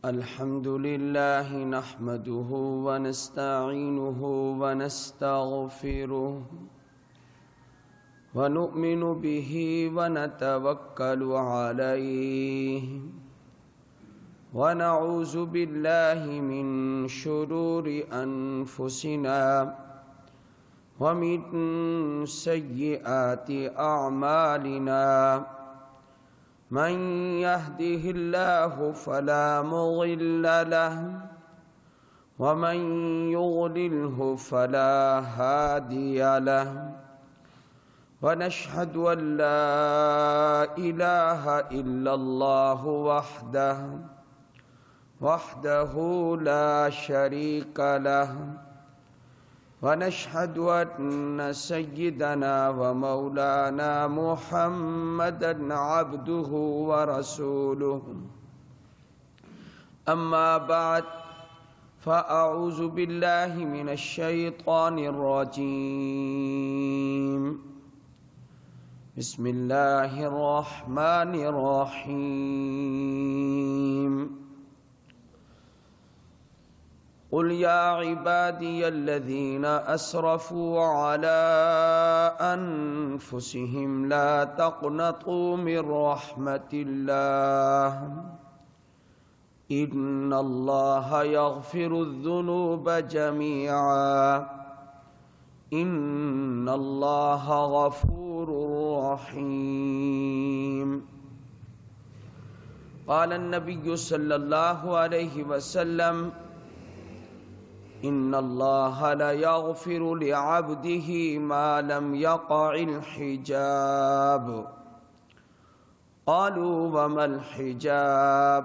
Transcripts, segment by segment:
الحمد لله نحمده ونستعينه ونستغفره ونؤمن به ونتوكل عليه ونعوذ بالله من شرور أنفسنا ومن سيئات أعمالنا من يهده الله فلا مضل له ومن يضلله فلا هادي له ونشهد أن لا إله إلا الله وحده لا شريك له ونشهد أن سيدنا ومولانا محمدا عبده ورسوله أما بعد فأعوذ بالله من الشيطان الرجيم بسم الله الرحمن الرحيم قل يا عبادي الذين أسرفوا على أنفسهم لا تقنطوا من رحمة الله إن الله يغفر الذنوب جميعا إن الله غفور رحيم قال النبي صلى الله عليه وسلم إن الله لا يغفر لعبده ما لم يقع الحجاب قالوا وما الحجاب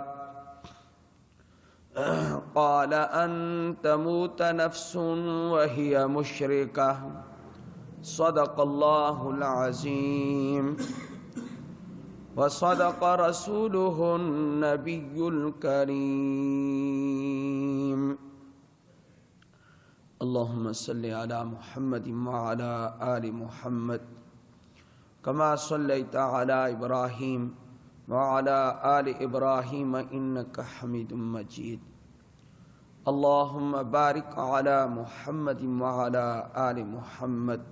قال أن تموت نفس وهي مشركة صدق الله العظيم وصدق رسوله النبي الكريم اللهم صل على محمد وعلى آل محمد كما صليت على إبراهيم وعلى آل إبراهيم إنك حميد مجيد اللهم بارك على محمد وعلى آل محمد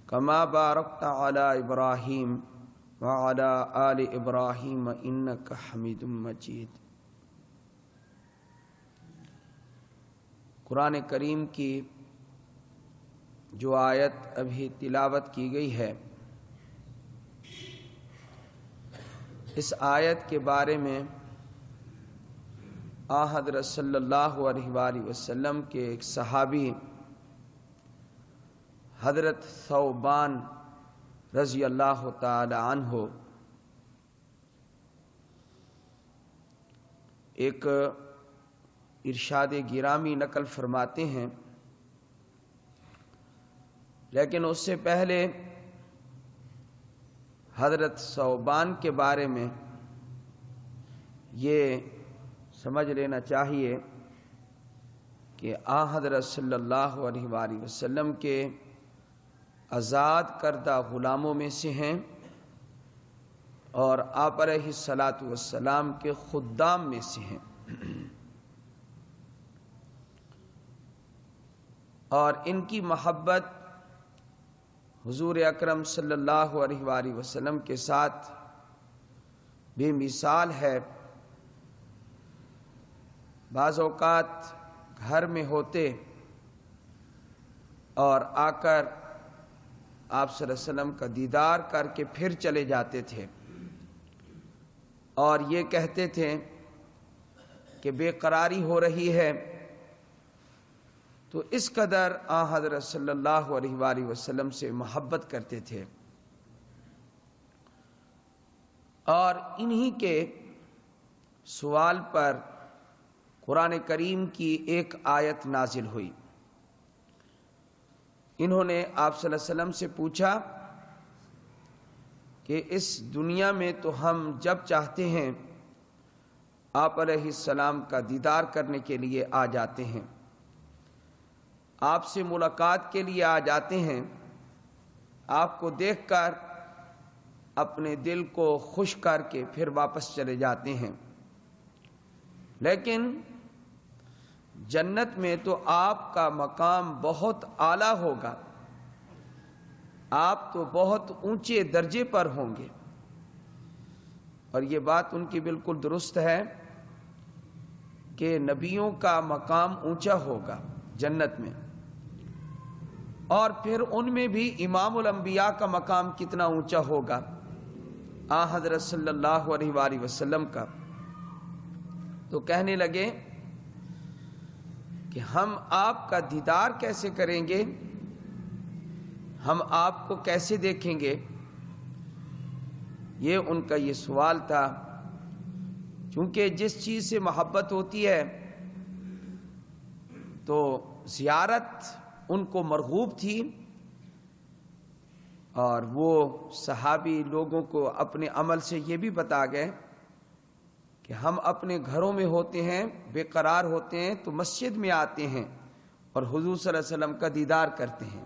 كما باركت على إبراهيم وعلى آل إبراهيم إنك حميد مجيد قرآن کریم کی جو آیت ابھی تلاوت کی گئی ہے، اس آیت کے بارے میں حضرت صلی اللہ علیہ وآلہ وسلم کے ایک صحابی حضرت ثوبان رضی اللہ تعالی عنہ ایک ارشاد گرامی نقل فرماتے ہیں، لیکن اس سے پہلے حضرت ثوبان کے بارے میں یہ سمجھ لینا چاہیے کہ حضرت صلی اللہ علیہ وآلہ وسلم کے آزاد کردہ غلاموں میں سے ہیں اور آپ علیہ الصلاۃ والسلام کے خدام میں سے ہیں، اور ان کی محبت حضور اکرم صلی اللہ علیہ وآلہ وسلم کے ساتھ بے مثال ہے۔ بعض اوقات گھر میں ہوتے اور آ کر آپ صلی اللہ علیہ وسلم کا دیدار کر کے پھر چلے جاتے تھے اور یہ کہتے تھے کہ بے قراری ہو رہی ہے، تو اس قدر حضرت صلی اللہ علیہ وآلہ وسلم سے محبت کرتے تھے۔ اور انہی کے سوال پر قرآن کریم کی ایک آیت نازل ہوئی۔ انہوں نے آپ صلی اللہ علیہ وسلم سے پوچھا کہ اس دنیا میں تو ہم جب چاہتے ہیں آپ علیہ السلام کا دیدار کرنے کے لیے آ جاتے ہیں، آپ سے ملاقات کے لیے آ جاتے ہیں، آپ کو دیکھ کر اپنے دل کو خوش کر کے پھر واپس چلے جاتے ہیں، لیکن جنت میں تو آپ کا مقام بہت اعلیٰ ہوگا، آپ تو بہت اونچے درجے پر ہوں گے۔ اور یہ بات ان کی بالکل درست ہے کہ نبیوں کا مقام اونچا ہوگا جنت میں، اور پھر ان میں بھی امام الانبیاء کا مقام کتنا اونچا ہوگا، حضرت صلی اللہ علیہ وآلہ وسلم کا۔ تو کہنے لگے کہ ہم آپ کا دیدار کیسے کریں گے، ہم آپ کو کیسے دیکھیں گے؟ یہ ان کا یہ سوال تھا، چونکہ جس چیز سے محبت ہوتی ہے تو زیارت ان کو مرغوب تھی، اور وہ صحابی لوگوں کو اپنے عمل سے یہ بھی بتا گئے کہ ہم اپنے گھروں میں ہوتے ہیں، بے قرار ہوتے ہیں، تو مسجد میں آتے ہیں اور حضور صلی اللہ علیہ وسلم کا دیدار کرتے ہیں۔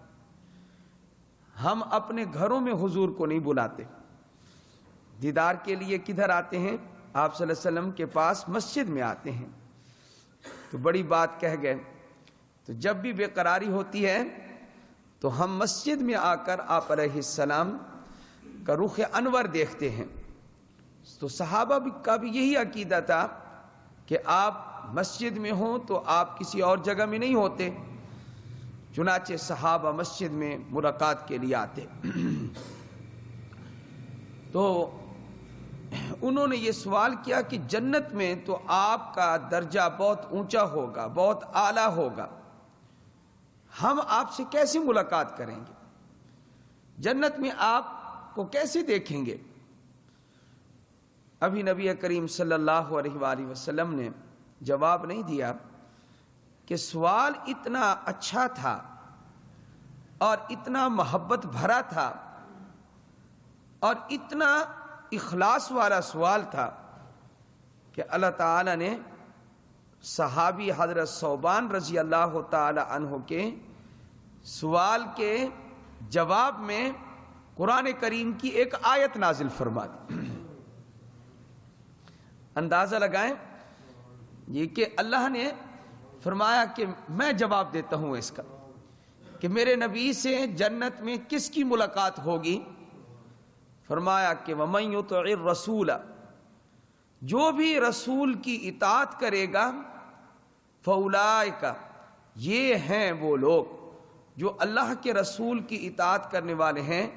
ہم اپنے گھروں میں حضور کو نہیں بلاتے، دیدار کے لیے کدھر آتے ہیں؟ آپ صلی اللہ علیہ وسلم کے پاس مسجد میں آتے ہیں۔ تو بڑی بات کہہ گئے۔ تو جب بھی بے قراری ہوتی ہے تو ہم مسجد میں آ کر آپ علیہ السلام کا رخ انور دیکھتے ہیں۔ تو صحابہ کا بھی یہی عقیدہ تھا کہ آپ مسجد میں ہوں تو آپ کسی اور جگہ میں نہیں ہوتے، چنانچہ صحابہ مسجد میں ملاقات کے لیے آتے۔ تو انہوں نے یہ سوال کیا کہ جنت میں تو آپ کا درجہ بہت اونچا ہوگا، بہت اعلیٰ ہوگا، ہم آپ سے کیسے ملاقات کریں گے؟ جنت میں آپ کو کیسے دیکھیں گے؟ ابھی نبی کریم صلی اللہ علیہ وآلہ وسلم نے جواب نہیں دیا کہ سوال اتنا اچھا تھا اور اتنا محبت بھرا تھا اور اتنا اخلاص والا سوال تھا کہ اللہ تعالی نے صحابی حضرت ثوبان رضی اللہ تعالی عنہ کے سوال کے جواب میں قرآن کریم کی ایک آیت نازل فرما دی۔ اندازہ لگائیں یہ کہ اللہ نے فرمایا کہ میں جواب دیتا ہوں اس کا کہ میرے نبی سے جنت میں کس کی ملاقات ہوگی؟ فرمایا کہ وَمَن يُطِعِ الرَّسُولَ، جو بھی رسول کی اطاعت کرے گا، فَأُولَٰئِكَ، یہ ہیں وہ لوگ جو اللہ کے رسول کی اطاعت کرنے والے ہیں،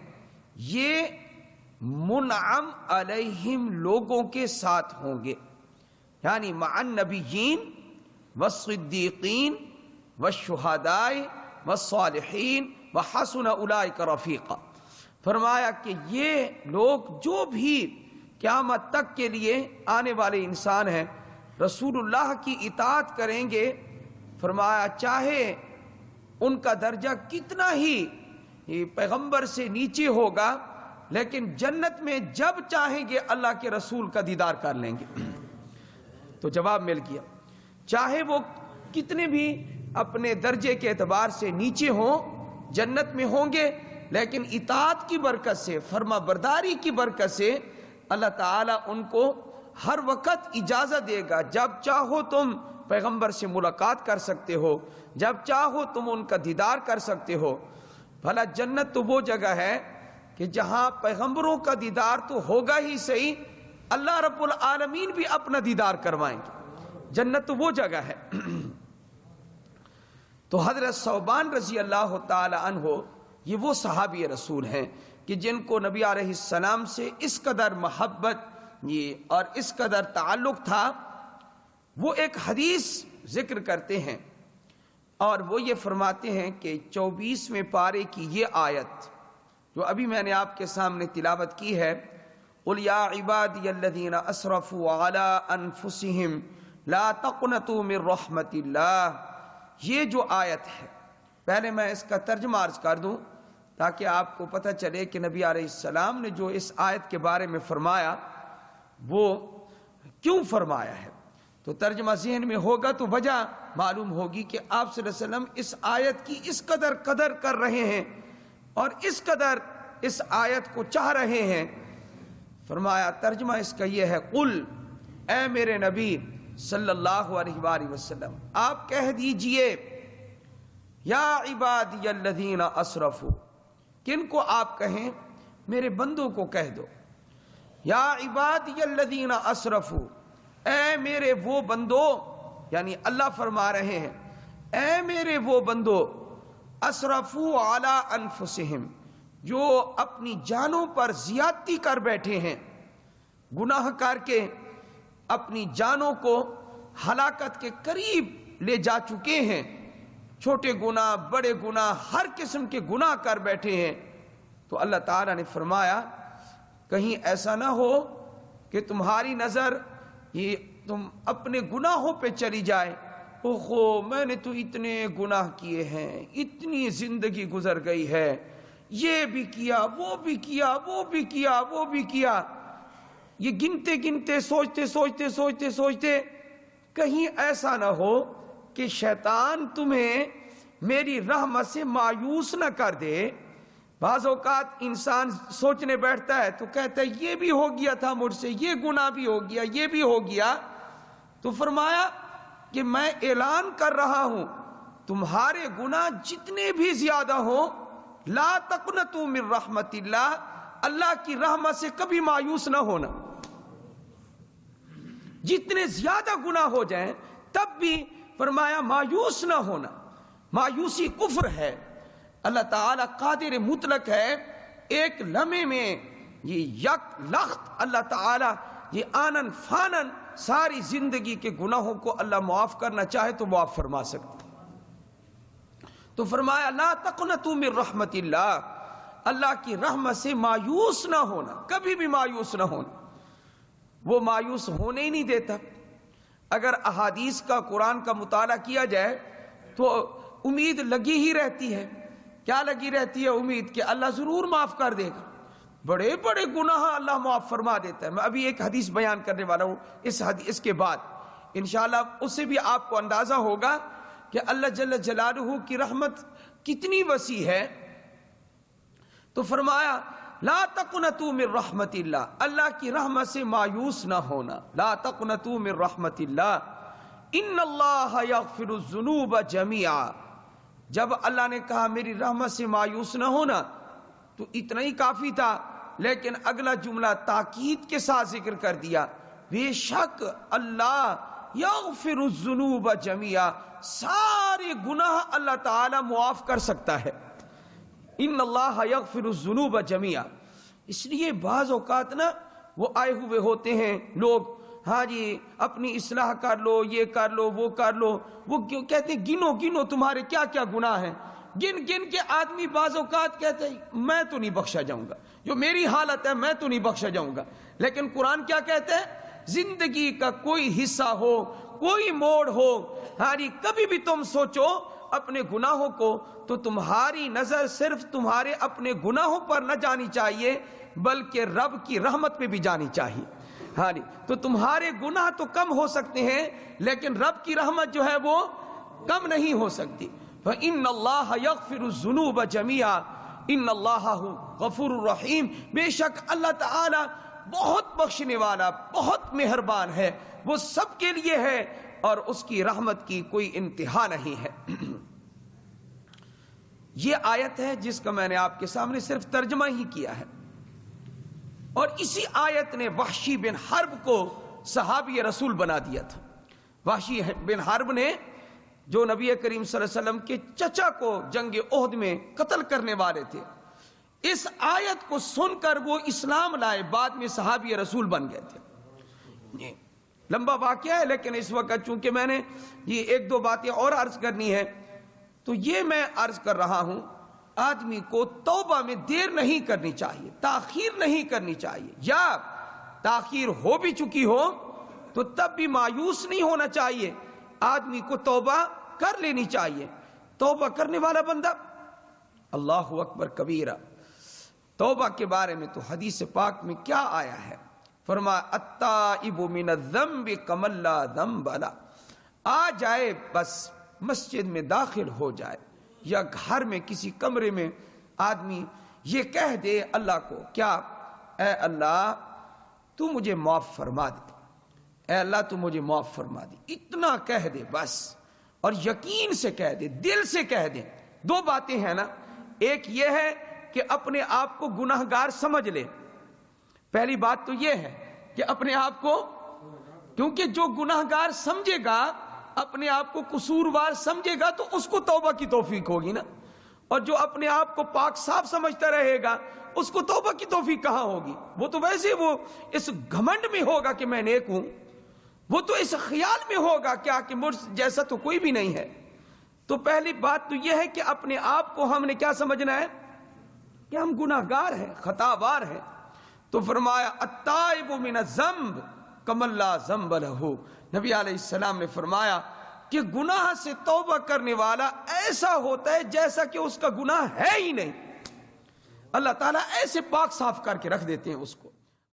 یہ منعم علیہم لوگوں کے ساتھ ہوں گے، یعنی مع النبیین والصدیقین والشہداء والصالحین وحسن اولئک رفیقا۔ فرمایا کہ یہ لوگ جو بھی قیامت تک کے لیے آنے والے انسان ہیں رسول اللہ کی اطاعت کریں گے، فرمایا چاہے ان کا درجہ کتنا ہی پیغمبر سے نیچے ہوگا، لیکن جنت میں جب چاہیں گے اللہ کے رسول کا دیدار کر لیں گے۔ تو جواب مل گیا، چاہے وہ کتنے بھی اپنے درجے کے اعتبار سے نیچے ہوں جنت میں ہوں گے، لیکن اطاعت کی برکت سے، فرما برداری کی برکت سے اللہ تعالیٰ ان کو ہر وقت اجازت دے گا، جب چاہو تم پیغمبر سے ملاقات کر سکتے ہو، جب چاہو تم ان کا دیدار کر سکتے ہو۔ بھلا جنت تو وہ جگہ ہے کہ جہاں پیغمبروں کا دیدار تو ہوگا ہی صحیح، اللہ رب العالمین بھی اپنا دیدار کروائیں گے۔ جنت تو وہ جگہ ہے۔ تو حضرت ثوبان رضی اللہ تعالی عنہ یہ وہ صحابی رسول ہیں کہ جن کو نبی علیہ السلام سے اس قدر محبت اور اس قدر تعلق تھا۔ وہ ایک حدیث ذکر کرتے ہیں اور وہ یہ فرماتے ہیں کہ 24ویں پارے کی یہ آیت جو ابھی میں نے آپ کے سامنے تلاوت کی ہے، قُلْ يَا عِبَادِيَ الَّذِينَ أَسْرَفُوا عَلَىٰ أَنفُسِهِمْ لَا تَقْنَطُوا مِن رَحْمَةِ اللَّهِ، یہ جو آیت ہے، پہلے میں اس کا ترجمہ عرض کر دوں تاکہ آپ کو پتہ چلے کہ نبی علیہ السلام نے جو اس آیت کے بارے میں فرمایا وہ کیوں فرمایا ہے۔ تو ترجمہ ذہن میں ہوگا تو وجہ معلوم ہوگی کہ آپ صلی اللہ علیہ وسلم اس آیت کی اس قدر قدر کر رہے ہیں اور اس قدر اس آیت کو چاہ رہے ہیں۔ فرمایا ترجمہ اس کا یہ ہے، قل، اے میرے نبی، صلی اللہ علیہ وآلہ وسلم آپ کہہ دیجئے یا عبادی الذین اسرفوا، کن کو آپ کہیں؟ میرے بندوں کو کہہ دو، یا عبادی الذین اسرفوا، اے میرے وہ بندو، یعنی اللہ فرما رہے ہیں اے میرے وہ بندو اسرفوا علی انفسہم، جو اپنی جانوں پر زیادتی کر بیٹھے ہیں، گناہ کر کے اپنی جانوں کو ہلاکت کے قریب لے جا چکے ہیں، چھوٹے گناہ بڑے گناہ ہر قسم کے گناہ کر بیٹھے ہیں۔ تو اللہ تعالیٰ نے فرمایا کہیں ایسا نہ ہو کہ تمہاری نظر یہ تم اپنے گناہوں پہ چلی جائے، اوہو میں نے تو اتنے گناہ کیے ہیں، اتنی زندگی گزر گئی ہے، یہ بھی کیا وہ بھی کیا وہ بھی کیا وہ بھی کیا، یہ گنتے گنتے سوچتے سوچتے سوچتے سوچتے کہیں ایسا نہ ہو کہ شیطان تمہیں میری رحمت سے مایوس نہ کر دے۔ بعض اوقات انسان سوچنے بیٹھتا ہے تو کہتا ہے یہ بھی ہو گیا تھا مجھ سے، یہ گناہ بھی ہو گیا، یہ بھی ہو گیا۔ تو فرمایا کہ میں اعلان کر رہا ہوں تمہارے گناہ جتنے بھی زیادہ ہوں، لا تقنطوا من رحمت اللہ، اللہ کی رحمت سے کبھی مایوس نہ ہونا۔ جتنے زیادہ گناہ ہو جائیں تب بھی فرمایا مایوس نہ ہونا، مایوسی کفر ہے۔ اللہ تعالیٰ قادر مطلق ہے، ایک لمحے میں یہ یک لخت اللہ تعالیٰ یہ آنن فانن ساری زندگی کے گناہوں کو اللہ معاف کرنا چاہے تو معاف فرما سکتے۔ تو فرمایا لا تقنطوا من رحمت اللہ، اللہ کی رحمت سے مایوس نہ ہونا، کبھی بھی مایوس نہ ہونا۔ وہ مایوس ہونے ہی نہیں دیتا۔ اگر احادیث کا قرآن کا مطالعہ کیا جائے تو امید لگی ہی رہتی ہے۔ کیا لگی رہتی ہے؟ امید کہ اللہ ضرور معاف کر دے گا، بڑے بڑے گناہ اللہ معاف فرما دیتا ہے۔ میں ابھی ایک حدیث بیان کرنے والا ہوں، اس حدیث کے بعد انشاءاللہ اس سے بھی آپ کو اندازہ ہوگا کہ اللہ جل جلالہ کی رحمت کتنی وسیع ہے۔ تو فرمایا لا تقنطوا من رحمت اللہ، اللہ کی رحمت سے مایوس نہ ہونا۔ لا تقنطوا من رحمت اللہ ان اللہ یغفر الذنوب جميعا۔ جب اللہ نے کہا میری رحمت سے مایوس نہ ہونا تو اتنا ہی کافی تھا، لیکن اگلا جملہ تاکید کے ساتھ ذکر کر دیا، بے شک اللہ یغفر الذنوب جميعا، سارے گناہ اللہ تعالی معاف کر سکتا ہے۔ ان اللہ یغفر الذنوب جميعا۔ اس لیے بعض اوقات نا وہ آئے ہوئے ہوتے ہیں لوگ، ہاں جی اپنی اصلاح کر لو، یہ کر لو وہ کر لو، وہ کہتے ہیں گنو گنو تمہارے کیا کیا گناہ ہیں۔ گن گن کے آدمی بعض اوقات کہتے ہیں میں تو نہیں بخشا جاؤں گا، جو میری حالت ہے میں تو نہیں بخشا جاؤں گا۔ لیکن قرآن کیا کہتے ہیں؟ زندگی کا کوئی حصہ ہو، کوئی موڑ ہو، ہاں جی کبھی بھی تم سوچو اپنے گناہوں کو تو تمہاری نظر صرف تمہارے اپنے گناہوں پر نہ جانی چاہیے بلکہ رب کی رحمت پہ بھی جانی چاہیے۔ ہاں جی تو تمہارے گناہ تو کم ہو سکتے ہیں لیکن رب کی رحمت جو ہے وہ کم نہیں ہو سکتی۔ فَإِنَّ اللَّهَ يَغْفِرُ الذُّنُوبَ جَمِيعًا إِنَّ اللَّهَ غَفُورٌ رَحِيمٌ۔ بے شک اللہ تعالی بہت بخشنے والا، بہت مہربان ہے، وہ سب کے لیے ہے اور اس کی رحمت کی کوئی انتہا نہیں ہے۔ یہ آیت ہے جس کا میں نے آپ کے سامنے صرف ترجمہ ہی کیا ہے، اور اسی آیت نے وحشی بن حرب کو صحابی رسول بنا دیا تھا۔ وحشی بن حرب نے جو نبی کریم صلی اللہ علیہ وسلم کے چچا کو جنگ احد میں قتل کرنے والے تھے، اس آیت کو سن کر وہ اسلام لائے، بعد میں صحابی رسول بن گئے تھے۔ لمبا واقعہ ہے لیکن اس وقت چونکہ میں نے یہ ایک دو باتیں اور عرض کرنی ہے تو یہ میں عرض کر رہا ہوں، آدمی کو توبہ میں دیر نہیں کرنی چاہیے، تاخیر نہیں کرنی چاہیے، یا تاخیر ہو بھی چکی ہو تو تب بھی مایوس نہیں ہونا چاہیے، آدمی کو توبہ کر لینی چاہیے۔ توبہ کرنے والا بندہ اللہ اکبر کبیرہ۔ توبہ کے بارے میں تو حدیث پاک میں کیا آیا ہے؟ فرمایا التائب من الذنب کمن لا ذنب لہ، آ جائے بس مسجد میں داخل ہو جائے یا گھر میں کسی کمرے میں آدمی یہ کہہ دے اللہ کو، کیا اے اللہ تو مجھے معاف فرما دے، اے اللہ تو مجھے معاف فرما دی، اتنا کہہ دے بس، اور یقین سے کہہ دے، دل سے کہہ دے۔ دو باتیں ہیں نا، ایک یہ ہے کہ اپنے آپ کو گناہگار سمجھ لے، پہلی بات تو یہ ہے کہ اپنے آپ کو، کیونکہ جو گناہگار سمجھے گا، اپنے آپ کو قصوروار سمجھے گا تو اس کو توبہ کی توفیق ہوگی نا، اور جو اپنے آپ کو پاک صاف سمجھتا رہے گا اس کو توبہ کی توفیق کہاں ہوگی؟ وہ تو ویسے وہ اس گھمنڈ میں ہوگا کہ میں نیک ہوں، وہ تو اس خیال میں ہوگا کیا کہ مجھ جیسا تو کوئی بھی نہیں ہے۔ تو پہلی بات تو یہ ہے کہ اپنے آپ کو ہم نے کیا سمجھنا ہے کہ ہم گناہگار ہیں، خطاوار ہیں۔ تو فرمایا التائب من الذنب کمن لا ذنب لہ، نبی علیہ السلام نے فرمایا کہ گناہ سے توبہ کرنے والا ایسا ہوتا ہے جیسا کہ اس کا گناہ ہے ہی نہیں، اللہ تعالیٰ ایسے پاک صاف کر کے رکھ دیتے ہیں اس کو۔